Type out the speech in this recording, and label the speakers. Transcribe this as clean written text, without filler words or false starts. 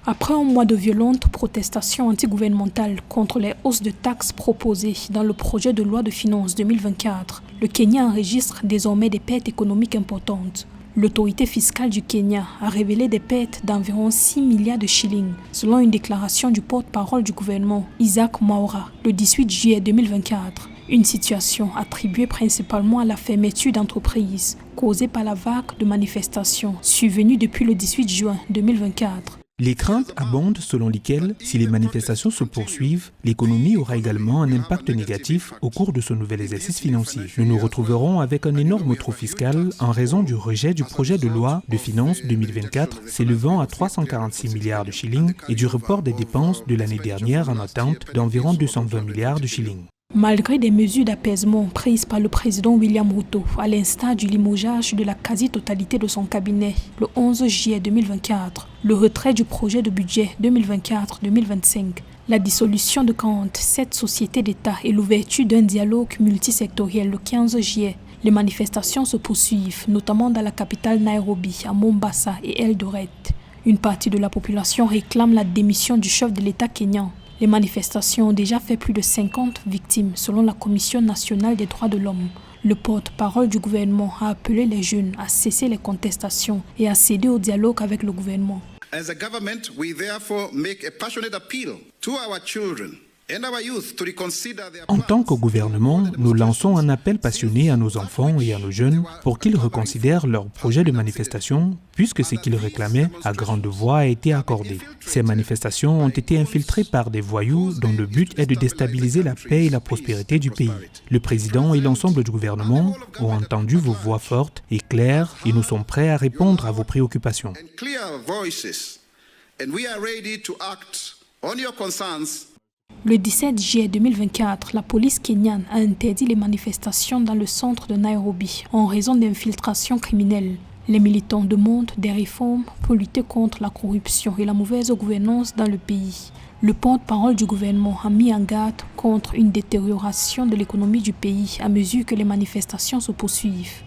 Speaker 1: Après un mois de violentes protestations antigouvernementales contre les hausses de taxes proposées dans le projet de loi de finances 2024, le Kenya enregistre désormais des pertes économiques importantes. L'autorité fiscale du Kenya a révélé des pertes d'environ 6 milliards de shillings, selon une déclaration du porte-parole du gouvernement, Isaac Mwaura, le 18 juillet 2024. Une situation attribuée principalement à la fermeture d'entreprises, causée par la vague de manifestations survenue depuis le 18 juin 2024.
Speaker 2: Les craintes abondent selon lesquelles, si les manifestations se poursuivent, l'économie aura également un impact négatif au cours de ce nouvel exercice financier. Nous nous retrouverons avec un énorme trou fiscal en raison du rejet du projet de loi de finances 2024 s'élevant à 346 milliards de shillings et du report des dépenses de l'année dernière en attente d'environ 220 milliards de shillings.
Speaker 1: Malgré des mesures d'apaisement prises par le président William Ruto, à l'instar du limogeage de la quasi-totalité de son cabinet le 11 juillet 2024, le retrait du projet de budget 2024-2025, la dissolution de 47 sociétés d'État et l'ouverture d'un dialogue multisectoriel le 15 juillet, les manifestations se poursuivent, notamment dans la capitale Nairobi, à Mombasa et Eldoret. Une partie de la population réclame la démission du chef de l'État kényan. Les manifestations ont déjà fait plus de 50 victimes selon la Commission nationale des droits de l'homme. Le porte-parole du gouvernement a appelé les jeunes à cesser les contestations et à céder au dialogue avec le gouvernement.
Speaker 3: As a government, we therefore make a passionate appeal to our children and our youth to reconsider their
Speaker 2: En tant que gouvernement, nous lançons un appel passionné à nos enfants et à nos jeunes pour qu'ils reconsidèrent leur projet de manifestation puisque ce qu'ils réclamaient à grande voix a été accordé. Ces manifestations ont été infiltrées par des voyous dont le but est de déstabiliser la paix et la prospérité du pays. Le président et l'ensemble du gouvernement ont entendu vos voix fortes et claires et nous sommes prêts à répondre à vos préoccupations.
Speaker 1: Le 17 juillet 2024, la police kenyane a interdit les manifestations dans le centre de Nairobi en raison d'infiltrations criminelles. Les militants demandent des réformes pour lutter contre la corruption et la mauvaise gouvernance dans le pays. Le porte-parole du gouvernement a mis en garde contre une détérioration de l'économie du pays à mesure que les manifestations se poursuivent.